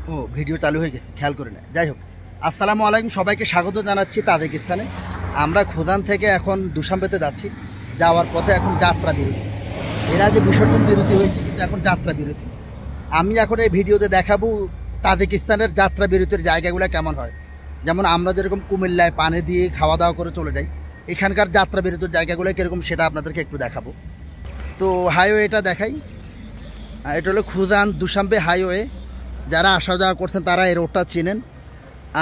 ও video চালু হয়ে গেছে, খেয়াল করে না। যাই হোক, আসসালামু আলাইকুম, সবাইকে স্বাগত জানাচ্ছি তাজিকিস্তানে। আমরা খোদান থেকে এখন দুশানবেতে যাচ্ছি। যাওয়ার পথে এখন যাত্রা বিরতি। এর আগে বিসর্জন বিরতি হয়েছে, কিন্তু এখন যাত্রা বিরতি। আমি এখন এই ভিডিওতে দেখাবো তাজিকিস্তানের যাত্রা বিরতির জায়গাগুলো কেমন হয়। যেমন আমরা যেরকম কুমিল্লায় পানি দিয়ে খাওয়া দাওয়া করে চলে যাই, এখানকার যাত্রা বিরতির জায়গাগুলো কীরকম সেটা আপনাদেরকে একটু দেখাবো। তো হাইওয়েটা দেখাই। এটা হলো খুজান দুশানবে হাইওয়ে। যারা আসা যাওয়া করছেন তারা এই রোডটা চেনেন।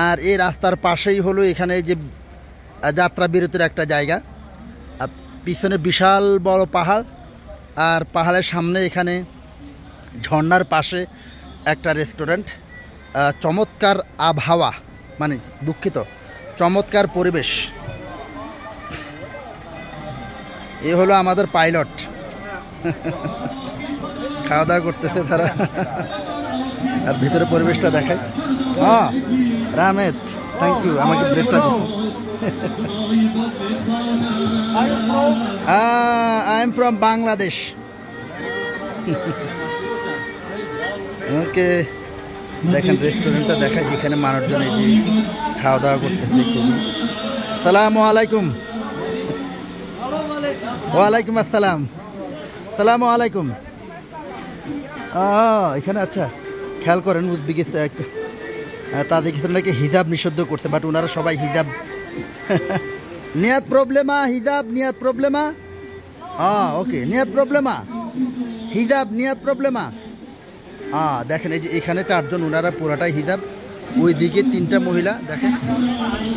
আর এই রাস্তার পাশেই হলো এখানে যে যাত্রা বিরতির একটা জায়গা। পিছনে বিশাল বড় পাহাড়, আর পাহাড়ের সামনে এখানে ঝর্ণার পাশে একটা রেস্টুরেন্ট। চমৎকার আবহাওয়া, মানে দুঃখিত, চমৎকার পরিবেশ। এ হলো আমাদের পাইলট, খাওয়া দাওয়া করতেছে তারা। আর ভিতরে পরিবেশটা দেখায়। হ্যাঁ রামেদ, থ্যাংক ইউ, আমাকে ব্রেকটা দিন। I am from Bangladesh. Okay, দেখেন রেস্টুরেন্টটা দেখায়, এখানে মানুষজন এই যে খাওয়া দাওয়া করতেছে। সালামু আলাইকুম। ওয়ালাইকুম আসসালাম। সালামু আলাইকুম। এখানে আচ্ছা খেয়াল করেন, উজবেকিস্তান তাজিকিস্তান নাকি হিজাব নিষিদ্ধ করছে, বাট ওনারা সবাই হিজাব। নিয়াত প্রবলেমা, হিজাব নিয়াত প্রবলেমা। ওকে, নিয়াত প্রবলেমা, হিজাব নিয়াত প্রবলেমা। দেখেন এই যে এখানে চারজন, ওনারা পুরাটাই হিজাব। ওই দিকে তিনটা মহিলা দেখেন,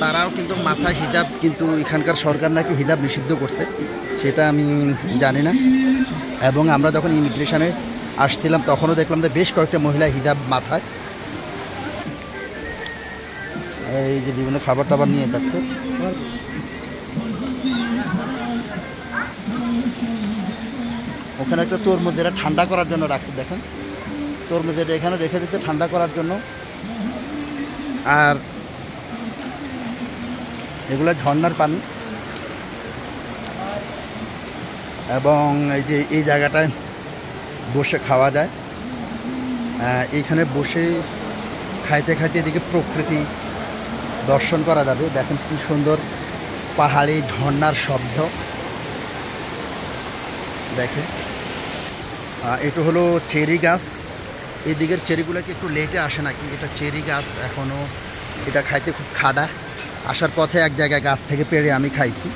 তারাও কিন্তু মাথায় হিজাব, কিন্তু এখানকার সরকার নাকি হিজাব নিষিদ্ধ করছে, সেটা আমি জানি না। এবং আমরা যখন ইমিগ্রেশনে আসছিলাম তখনও দেখলাম যে বেশ কয়েকটা মহিলা হিজাব মাথায়। এই যে বিভিন্ন খাবার টাবার নিয়ে যাচ্ছে। ওখানে একটা তরমুজ এরা ঠান্ডা করার জন্য রাখছে, দেখেন তরমুজ এটা এখানে রেখে দিচ্ছে ঠান্ডা করার জন্য। আর এগুলো ঝর্ণার পানি। এবং এই যে এই জায়গাটায় বসে খাওয়া যায়, এইখানে বসে খাইতে খাইতে এদিকে প্রকৃতি দর্শন করা যাবে। দেখেন কি সুন্দর পাহাড়ি ঝর্ণার শব্দ। দেখেন এটা হলো চেরি গাছ। এই দিকের চেরিগুলোকে একটু লেটে আসে নাকি, এটা চেরি গাছ এখনও। এটা খাইতে খুব খাড়া। আসার পথে এক জায়গায় গাছ থেকে পেড়ে আমি খাইছি।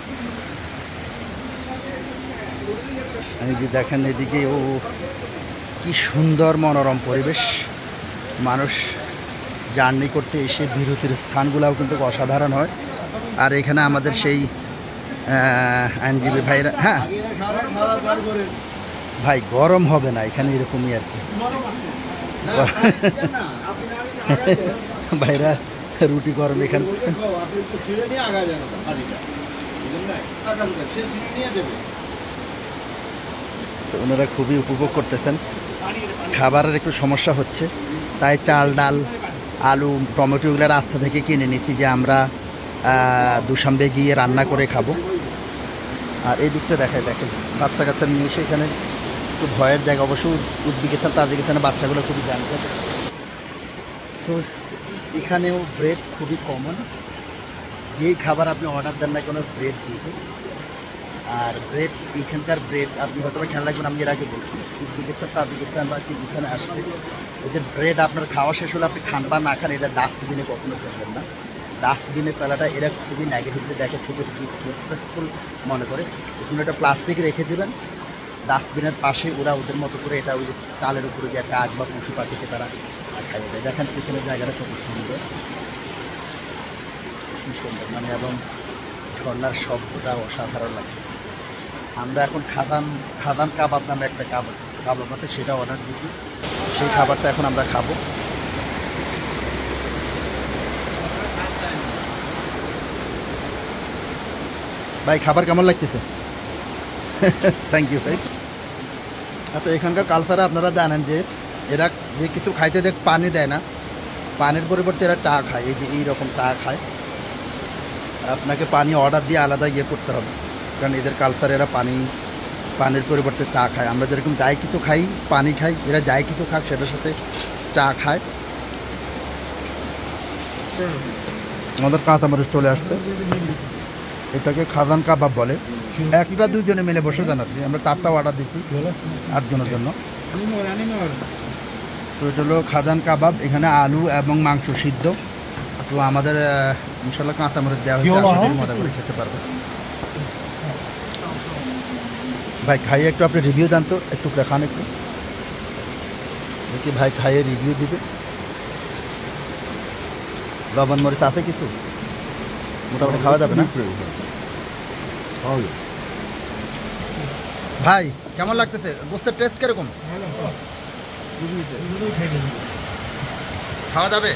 এই যে দেখেন এদিকে, ও কি সুন্দর মনোরম পরিবেশ। মানুষ জার্নি করতে এসে বিরতির স্থানগুলোও কিন্তু অসাধারণ হয়। আর এখানে আমাদের সেই আইনজীবী ভাইরা, হ্যাঁ ভাই গরম হবে না এখানে, এরকমই আর কি। ভাইরা রুটি গরম এখানে। তো ওনারা খুবই উপভোগ করতেছেন। খাবারের একটু সমস্যা হচ্ছে, তাই চাল ডাল আলু টমেটো এগুলো রাস্তা থেকে কিনে নিচ্ছি, যে আমরা দুশানবে গিয়ে রান্না করে খাবো। আর এই দিকটা দেখায়, দেখেন বাচ্চা কাচ্চা নিয়ে এসে এখানে একটু ভয়ের জায়গা। অবশ্য উজবেকিস্তান তাজিকিস্তানের বাচ্চাগুলো খুবই জানতে। তো এখানেও ব্রেড খুবই কমন, যেই খাবার আপনি অর্ডার দেন না কোনো ব্রেড দিয়ে। আর ব্রেড, এখানকার ব্রেড আপনি হয়তো খেয়াল রাখবেন, আমি এর আগে বলছি উজবেকিস্তান তাজিকিস্তান বা এখানে আসলে এদের ব্রেড আপনার খাওয়া শেষ হলে আপনি খান বা না খান, এটা ডাস্টবিনে কখনো ফেলবেন না। ডাস্টবিনে ফেলাটা এরা খুবই নেগেটিভলি দেখে, খুবই ডিসরেসপেক্টফুল মনে করে। এখানে একটা প্লাস্টিক রেখে দেবেন ডাস্টবিনের পাশে, ওরা ওদের মতো করে এটা ওই যে চালের উপরে যে কাজ বা পশু পাখিকে তারা খাইয়ে দেয়। দেখেন পিছনের জায়গাটা খুব সুন্দর, কি সুন্দর মানে, এবং ঝর্ণার শব্দটা অসাধারণ লাগে। আমরা এখন খাদাম কাবাব নামে একটা কাবাব আছে, সেটা অর্ডার দিচ্ছি। সেই খাবারটা এখন আমরা খাবো। ভাই খাবার কেমন লাগতেছে? থ্যাংক ইউ ভাই। আচ্ছা, এখানকার কালচারে আপনারা জানেন যে এরা যে কিছু খাইতে দেখ পানি দেয় না, পানির পরিবর্তে এরা চা খায়। এই যে এইরকম চা খায়, আপনাকে পানি অর্ডার দিয়ে আলাদা ইয়ে করতে হবে, কারণ এদের কালচারে এরা পানির পরিবর্তে চা খায়। আমরা যেরকম যাই কিছু খাই পানি খাই, এরা যাই কিছু খাক সেটার সাথে চা খায়। আমাদের কাঁচামরিচ চলে আসছে, এটাকে খাজান কাবাব বলে। একটা দুজনে মিলে বসে যান আপনি, আমরা 4টা অর্ডার দিচ্ছি 8 জনের জন্য। তো এটা হলো খাজান কাবাব, এখানে আলু এবং মাংস সিদ্ধ। তো আমাদের ইনশাল্লাহ কাঁচামরিচ দেওয়া হয়েছে, আশা করি মজা করে খেতে পারবো। ভাই খাইয়ে একটু আপনি রিভিউ দেন তো, একটু খান একটু দেখি ভাই, খাইয়ে রিভিউ দিবে। লবণ মরিচ আছে কিছু, মোটামুটি খাওয়া যাবে না? ভাই কেমন লাগতেছে, গোস্তের টেস্ট কিরকম? খাওয়া যাবে?